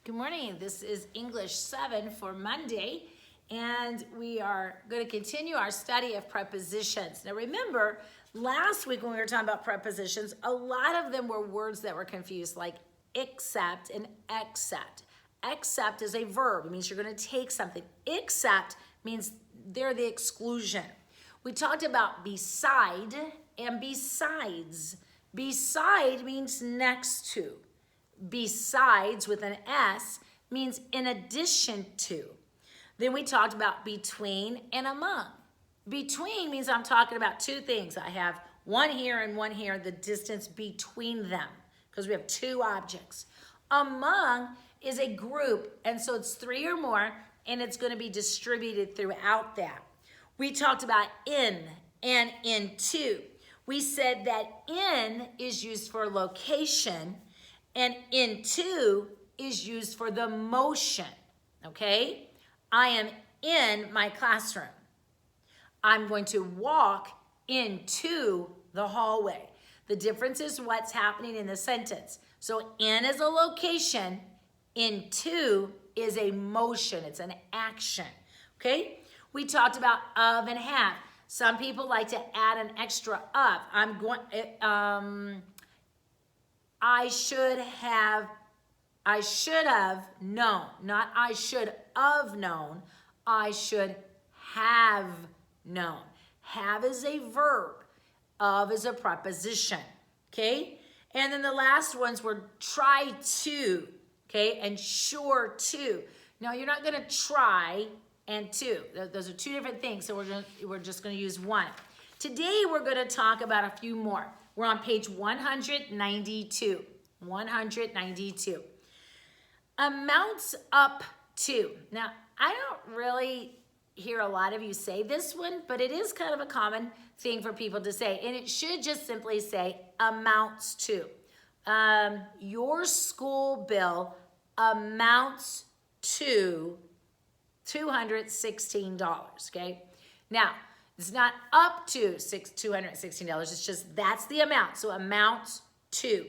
Good morning. This is English 7 for Monday, and we are going to continue our study of prepositions. Now remember, last week when we were talking about prepositions, a lot of them were words that were confused, like except and accept. Accept is a verb. It means you're going to take something. Except means they're the exclusion. We talked about beside and besides. Beside means next to. Besides with an S means in addition to. Then we talked about between and among. Between means I'm talking about two things. I have one here and one here, the distance between them, because we have two objects. Among is a group, and so it's three or more, and it's going to be distributed throughout that. We talked about in and into. We said that in is used for location, and into is used for the motion, okay? I am in my classroom. I'm going to walk into the hallway. The difference is what's happening in the sentence. So in is a location, into is a motion, it's an action, okay? We talked about of and have. Some people like to add an extra of. I should have known, not I should have known, I should have known. Have is a verb, of is a preposition, okay? And then the last ones were try to, okay, and sure to. Now you're not gonna try and to. Those are two different things, so we're just gonna use one. Today we're gonna talk about a few more. We're on page 192. 192. Amounts up to. Now, I don't really hear a lot of you say this one, but it is kind of a common thing for people to say, and it should just simply say amounts to. Your school bill amounts to $216, okay? Now, it's not up to $216. It's just that's the amount. So amounts to.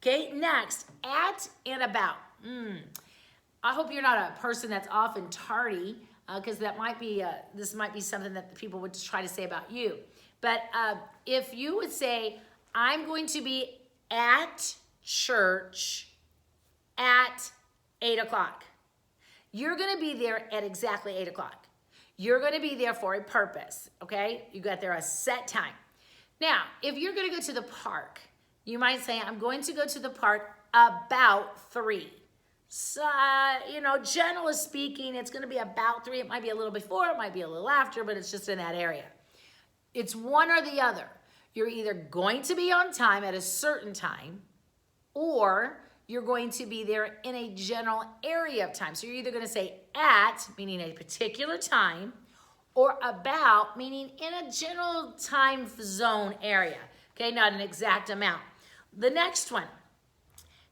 Okay, next, at and about. I hope you're not a person that's often tardy, because that might be this might be something that people would try to say about you. But if you would say, I'm going to be at church at 8 o'clock. You're going to be there at exactly 8 o'clock. You're going to be there for a purpose, okay? You got there a set time. Now, if you're going to go to the park, you might say, I'm going to go to the park about 3. So, generally speaking, it's going to be about 3. It might be a little before, it might be a little after, but it's just in that area. It's one or the other. You're either going to be on time at a certain time, or you're going to be there in a general area of time. So you're either going to say at, meaning a particular time, or about, meaning in a general time zone area. Okay, not an exact amount. The next one,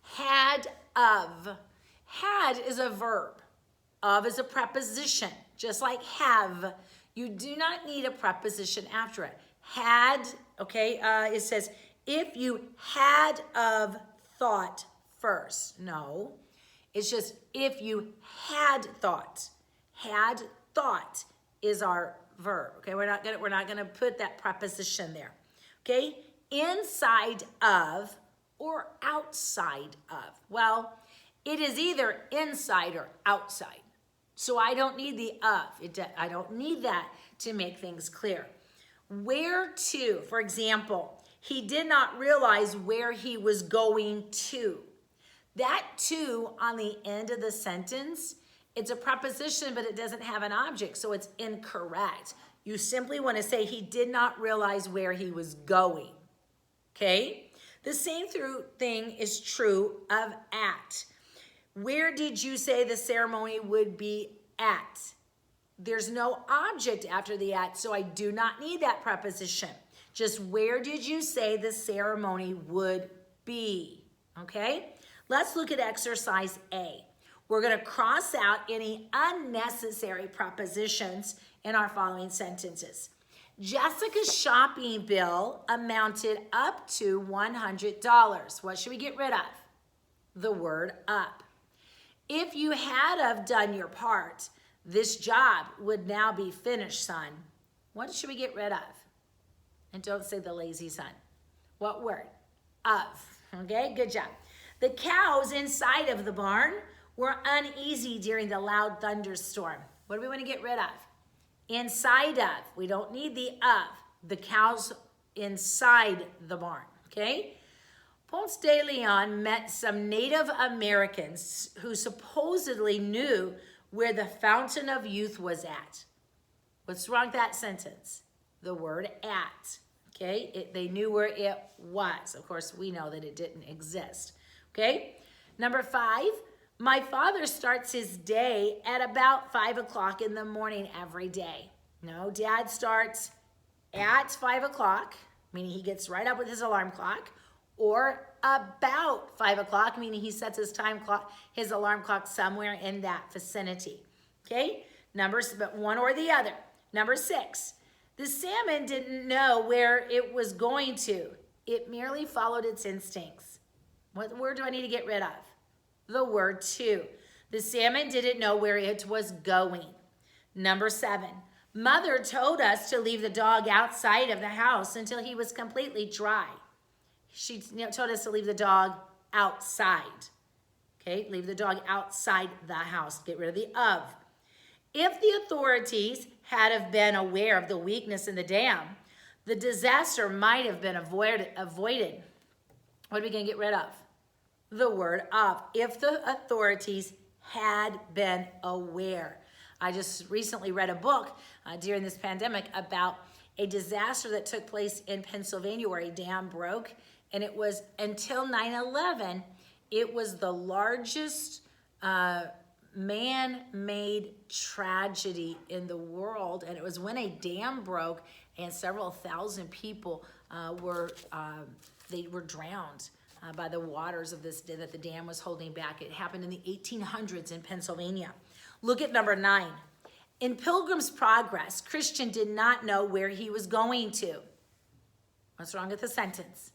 had of. Had is a verb. Of is a preposition, just like have. You do not need a preposition after it. Had, okay, it says, if you had of thought first. No, it's just if you had thought. Had thought is our verb. Okay, we're not gonna put that preposition there. Okay, inside of or outside of. Well, it is either inside or outside. So I don't need the of. I don't need that to make things clear. Where to, for example, he did not realize where he was going to. That to on the end of the sentence, it's a preposition, but it doesn't have an object, so it's incorrect. You simply want to say he did not realize where he was going, okay? The same thing is true of at. Where did you say the ceremony would be at? There's no object after the at, so I do not need that preposition. Just where did you say the ceremony would be, okay? Let's look at exercise A. We're going to cross out any unnecessary prepositions in our following sentences. Jessica's shopping bill amounted up to $100. What should we get rid of? The word up. If you had have done your part, this job would now be finished, son. What should we get rid of? And don't say the lazy son. What word? Of. Okay, good job. The cows inside of the barn were uneasy during the loud thunderstorm. What do we want to get rid of? Inside of. We don't need the of. The cows inside the barn. Okay? Ponce de Leon met some Native Americans who supposedly knew where the fountain of youth was at. What's wrong with that sentence? The word at. Okay? They knew where it was. Of course, we know that it didn't exist. Okay? Number 5, my father starts his day at about 5 o'clock in the morning every day. No, Dad starts at 5 o'clock, meaning he gets right up with his alarm clock, or about 5 o'clock, meaning he sets his alarm clock somewhere in that vicinity. Okay? Numbers, but one or the other. Number 6, the salmon didn't know where it was going to. It merely followed its instincts. What word do I need to get rid of? The word to. The salmon didn't know where it was going. Number 7, Mother told us to leave the dog outside of the house until he was completely dry. She told us to leave the dog outside. Okay, leave the dog outside the house. Get rid of the of. If the authorities had have been aware of the weakness in the dam, the disaster might have been avoided. What are we going to get rid of? The word of. If the authorities had been aware. I just recently read a book during this pandemic about a disaster that took place in Pennsylvania where a dam broke. And it was, until 9/11, it was the largest man-made tragedy in the world. And it was when a dam broke and several thousand people were drowned by the waters of this that the dam was holding back. It happened in the 1800s in Pennsylvania. Look at number 9. In Pilgrim's Progress, Christian did not know where he was going to. What's wrong with the sentence?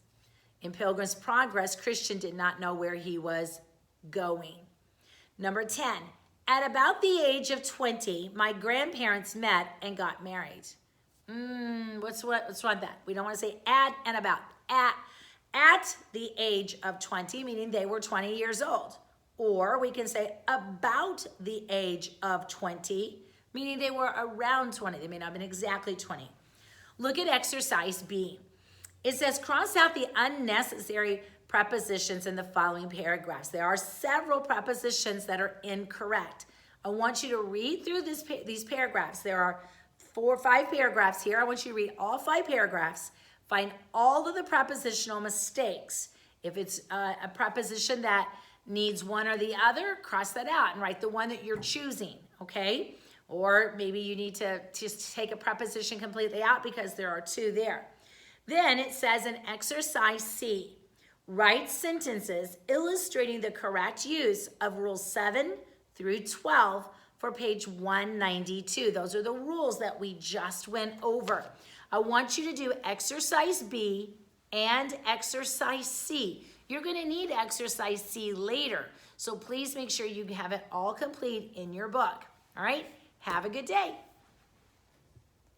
In Pilgrim's Progress, Christian did not know where he was going. Number 10, at about the age of 20, my grandparents met and got married. What's wrong with that? We don't want to say at and about. At the age of 20, meaning they were 20 years old. Or we can say about the age of 20, meaning they were around 20. They may not have been exactly 20. Look at exercise B. It says cross out the unnecessary prepositions in the following paragraphs. There are several prepositions that are incorrect. I want you to read through these paragraphs. There are 4 or 5 paragraphs here. I want you to read all 5 paragraphs. Find all of the prepositional mistakes. If it's a preposition that needs one or the other, cross that out and write the one that you're choosing, okay? Or maybe you need to just take a preposition completely out because there are 2 there. Then it says in exercise C, write sentences illustrating the correct use of rules 7 through 12 for page 192. Those are the rules that we just went over. I want you to do exercise B and exercise C. You're going to need exercise C later, so please make sure you have it all complete in your book. All right? Have a good day.